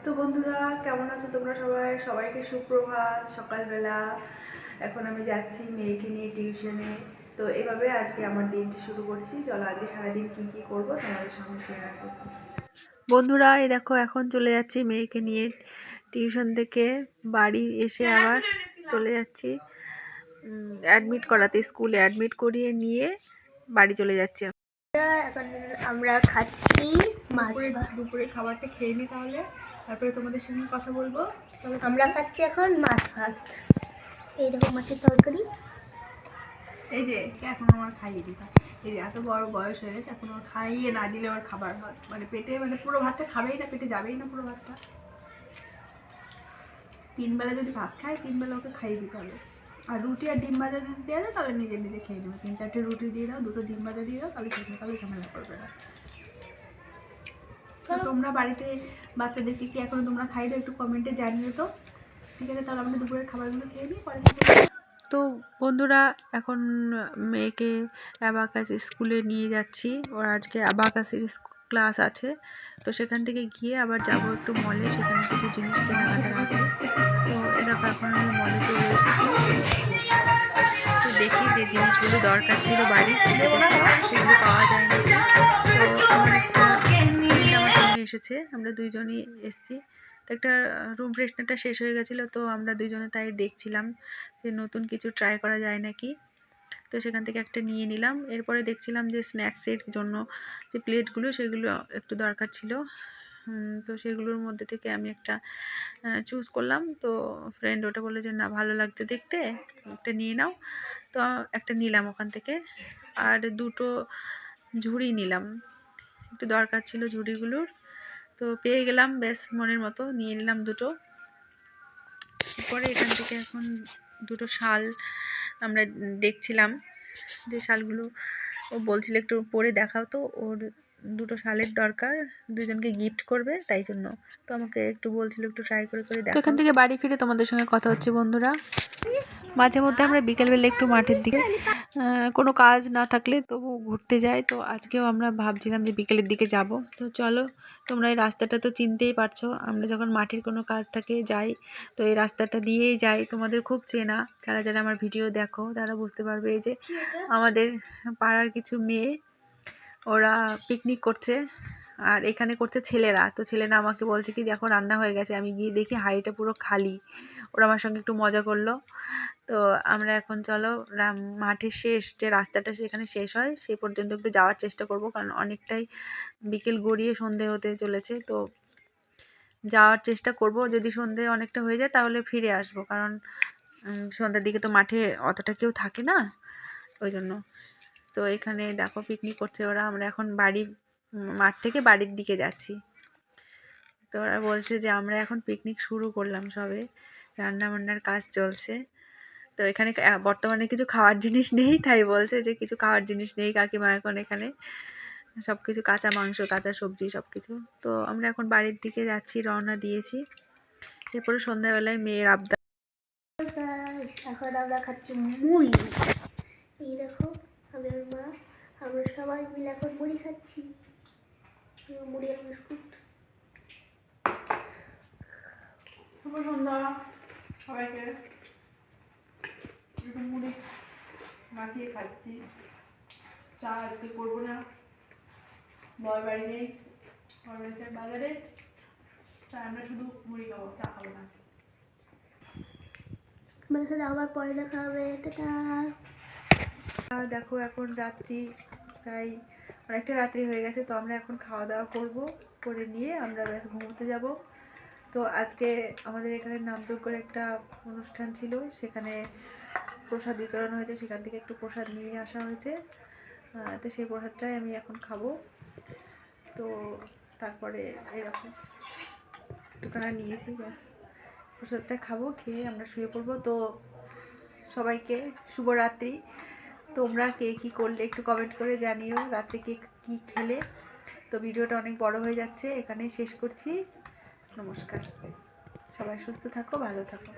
তো বন্ধুরা, কেমন আছো তোমরা সবাই? সবাইকে সুপ্রভাত। সকালবেলা এখন আমি যাচ্ছি মেয়েকে নিয়ে টিউশনে। তো এভাবে আজকে আমার দিনটি শুরু করছি। চলো আজকে সারাদিন কি কি করবো তোমাদের সঙ্গে শেয়ার করবো। বন্ধুরা, এই দেখো এখন চলে যাচ্ছি মেয়েকে নিয়ে টিউশন থেকে। বাড়ি এসে আবার চলে যাচ্ছি অ্যাডমিট করাতে, স্কুলে অ্যাডমিট করিয়ে নিয়ে বাড়ি চলে যাচ্ছি। এখন আমরা খাচ্ছি দুপুরে খাবারটা খেয়ে নিই, তাহলে তারপরে তোমাদের সঙ্গে কথা বলবো। আমরা খাচ্ছি এখন মাছ ভাত। এই দেখো মাছের তরকারি। এই যে এখন আমার খাইয়ে দিতাম, এই যে এত বড় বয়স হয়ে গেছে, এখন ওর খাইয়ে না দিলে ওর খাবার হয় মানে পেটে, মানে পুরো ভাতটা খাবেই না, পেটে যাবেই না পুরো ভাতটা। 3 বেলা যদি ভাত খায়, 3 বেলা ওকে খাইয়ে দিতে হবে। আর রুটি আর ডিম ভাজা যদি দেওয়া যায় তাহলে নিজে নিজে খেয়ে নেবে। 3-4টে রুটি দিয়ে দাও, 2টো ডিম ভাজা দিয়ে দাও, তাহলে খেয়ে নেবে, তাহলে ঝামেলা করবে না। তো তোমরা বাড়িতে বাচ্চাদেরকে কি এখনো তোমরা খাই দাও? একটু কমেন্টে জানিও তো। ঠিক আছে, তাহলে আমরা দুপুরের খাবারগুলো খেয়ে নিই, পরে। তো বন্ধুরা, এখন মেয়েকে অ্যাবাকাস স্কুলে নিয়ে যাচ্ছি। ওর আজকে অ্যাবাকাসের ক্লাস আছে, তো সেখান থেকে গিয়ে আবার যাব একটু মলে, সেখানে কিছু জিনিস কেনাকাটার আছে। তো এরকম এখন আমি মলে চলে এসেছি। তো দেখি যে জিনিসগুলো দরকার ছিল বাড়ির, সেগুলো পাওয়া যায় নাকি। তো আমার একটা ফ্রেন্ড আমার সঙ্গে এসেছে, আমরা দুইজনই এসেছি। তো একটা রুম ফ্রেশনারটা শেষ হয়ে গেছিলো, তো আমরা দুইজনে তাই দেখছিলাম যে নতুন কিছু ট্রাই করা যায় নাকি। তো সেখান থেকে একটা নিয়ে নিলাম। এরপরে দেখছিলাম যে স্ন্যাক্সের জন্য যে প্লেটগুলো, সেগুলো একটু দরকার ছিল। তো সেগুলোর মধ্যে থেকে আমি একটা চুজ করলাম। তো ফ্রেন্ড ওটা বললো যে না, ভালো লাগছে দেখতে, একটা নিয়ে নাও। তো একটা নিলাম ওখান থেকে। আর 2টো ঝুড়ি নিলাম, একটু দরকার ছিল ঝুড়িগুলোর। তো পেয়ে গেলাম, বেশ মনের মতো নিয়ে নিলাম 2টো। এরপরে এখান থেকে এখন 2টো শাল আমরা দেখছিলাম, যে শালগুলো ও বলছিল একটু পরে দেখাও। তো ওর 2টো শালের দরকার, দুজনকে গিফট করবে, তাই জন্য তো আমাকে একটু বলছিল একটু ট্রাই করে দেখাও। তো এখান থেকে বাড়ি ফিরে তোমাদের সঙ্গে কথা হচ্ছে বন্ধুরা। মাঝে মধ্যে আমরা বিকেলবেলা একটু মাঠের দিকে কোনো কাজ না থাকলে তবু ঘুরতে যাই। তো আজকেও আমরা ভাবছিলাম যে বিকেলের দিকে যাব। তো চলো, তোমরা এই রাস্তাটা তো চিনতেই পারছো, আমরা যখন মাঠের কোনো কাজ থাকে যাই, তো এই রাস্তাটা দিয়েই যাই। তোমাদের খুব চেনা, যারা যারা আমার ভিডিও দেখো তারা বুঝতে পারবে। এই যে আমাদের পাড়ার কিছু মেয়ে, ওরা পিকনিক করছে, আর এখানে করছে ছেলেরা। তো ছেলেরা আমাকে বলছে কি যে এখন রান্না হয়ে গেছে। আমি গিয়ে দেখি হাঁড়িটা পুরো খালি। ওরা আমার সঙ্গে একটু মজা করলো। তো আমরা এখন চলো মাঠের শেষ যে রাস্তাটা সেখানে শেষ হয় সেই পর্যন্ত একটু যাওয়ার চেষ্টা করব, কারণ অনেকটাই বিকেল গড়িয়ে সন্ধে হতে চলেছে। তো যাওয়ার চেষ্টা করব, যদি সন্ধে অনেকটা হয়ে যায় তাহলে ফিরে আসব, কারণ সন্ধ্যার দিকে তো মাঠে অতটা কেউ থাকে না, ওই জন্য। তো এখানে দেখো পিকনিক করছে ওরা। আমরা এখন মাঠ থেকে বাড়ির দিকে যাচ্ছি। তো ওরা বলছে যে আমরা এখন পিকনিক শুরু করলাম সবে, রান্না বান্নার কাজ চলছে। তো এখানে বর্তমানে কিছু খাওয়ার জিনিস নেই, তাই বলছে যে কিছু খাওয়ার জিনিস নেই কাকিমা এখন এখানে, সব কিছু কাঁচা মাংস, কাঁচা সবজি সব কিছু। তো আমরা এখন বাড়ির দিকে যাচ্ছি, রওনা দিয়েছি। এরপরে সন্ধ্যাবেলায় মেয়ের আবদার। এখন আমরা খাচ্ছি মুড়ি। এই দেখো, আমি আর মা আমরা সবাই মিলে এখন মুড়ি খাচ্ছি, মুড়ি আর বিস্কুট। শুভ সন্ধ্যা সবাইকে। মুড়ি মাখিয়ে খাচ্ছি, চা আজকে করবো না, বর বাড়ি নেই, বর বাড়িতে বাজারে, তাই আমরা শুধু মুড়ি খাবো, চা খাবো না। আমার সাথে আবার পরে দেখা হবে, টাটা। দেখো এখন রাত্রি প্রায় অনেকটা রাত্রি হয়ে গেছে। তো আমরা এখন খাওয়া দাওয়া করবো, করে নিয়ে আমরা ব্যাস ঘুমোতে যাব। তো আজকে আমাদের এখানে নামযজ্ঞের একটা অনুষ্ঠান ছিল, সেখানে প্রসাদ বিতরণ হয়েছে, সেখান থেকে একটু প্রসাদ নিয়ে আসা হয়েছে। তো সেই প্রসাদটাই আমি এখন খাবো। তো তারপরে এরকম একটুখানা নিয়েছি, ব্যাস প্রসাদটা খাবো, খেয়ে আমরা শুয়ে পড়বো। তো সবাইকে শুভরাত্রি। তোমরা কে কী করলে একটু কমেন্ট করে জানিও, রাত্রে কে কী খেলে। তো ভিডিওটা অনেক বড় হয়ে যাচ্ছে, এখানেই শেষ করছি। নমস্কার, সবাই সুস্থ থাকো, ভালো থাকো।